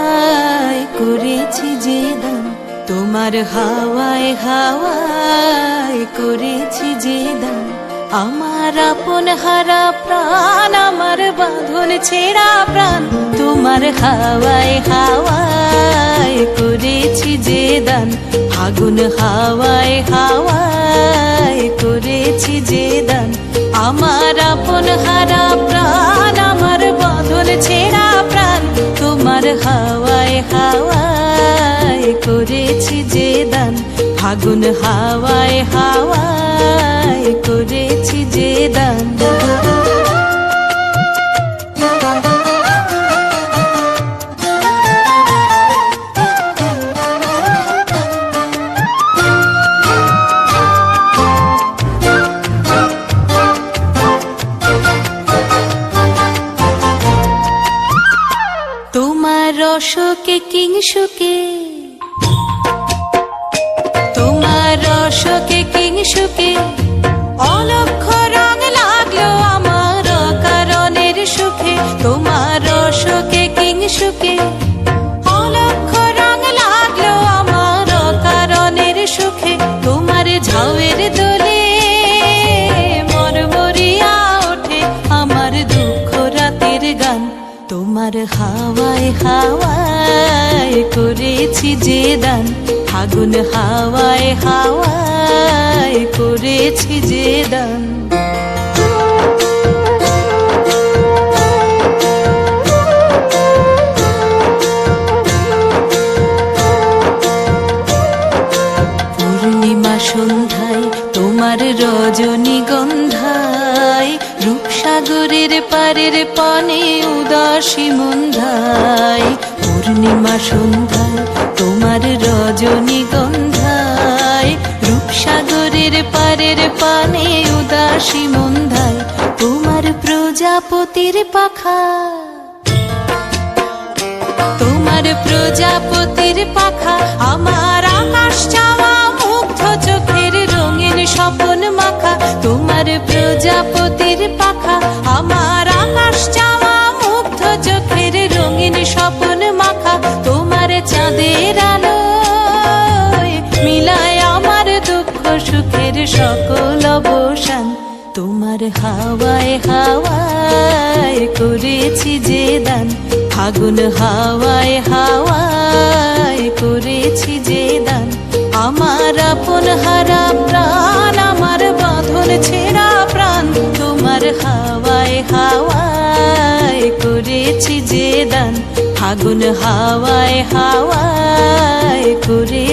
হাওয়ায় করেছি যে দান, তোমার হাওয়ায় হাওয়ায় করেছি যে দান। আমার আপন হারা প্রাণ, আমার বাঁধন ছেঁড়া প্রাণ, তোমার হাওয়ায় হাওয়ায় করেছি যে দান। ফাগুন হাওয়ায় হাওয়ায় করেছি যে দান। আমার আপন হারা প্রাণ, আমার বাঁধন ছেঁড়া প্রাণ, তোমার হাওয়ায় হাওয়ায় করেছি যে দান। ফাগুন হাওয়ায় হাওয়ায় করেছি যে দান। তোমার রসকে কিংসুকে, তোমার রসকে কিংসুকে অলক্ষ রং লাগলো আমার কারণের সুখে। তোমার রসকে কিংসুকে অলক্ষ রং লাগলো আমার কারণের সুখে। তোমার ঝাউয়ের দোলে মরমরিয়া ওঠে আমার দুঃখ রাতের গান। তোমার হাওয়ায় হাওয়ায় করেছি যে দান। ফাগুন হাওয়ায় হাওয়ায় করেছি যে দান। পূর্ণিমা সন্ধ্যায় তোমার রজনীগন্ধায়, রূপসাগরের পারের পানে উদাসী মন্ধায়। পূর্ণিমা সন্ধ্যায় তোমার রজনীগন্ধায়, রূপসাগরের পারের পানে উদাসী মন্ধায়। তোমার প্রজাপতির পাখা, তোমার প্রজাপতির পাখা আমার আকাশ চাওয়া মুগ্ধ চোখের রঙিন স্বপন মাখা। তোমার প্রজাপতির পাখা আমার আকাশ চাওয়া মুগ্ধ চোখের রঙিন স্বপন মাখা। তোমার চাঁদের আলোয় মিলায় আমার দুঃখ সুখের সকল অবসান। তোমার হাওয়ায় হাওয়ায় করেছি যে দান। ফাগুন হাওয়ায় হাওয়ায় করেছি যে দান। আমার আপন হারা প্রাণ, আমার বাঁধন ছেঁড়া প্রাণ, তোমার হাওয়ায় হাওয়ায় করেছি যে দান। ফাগুন হাওয়ায় হাওয়ায় করে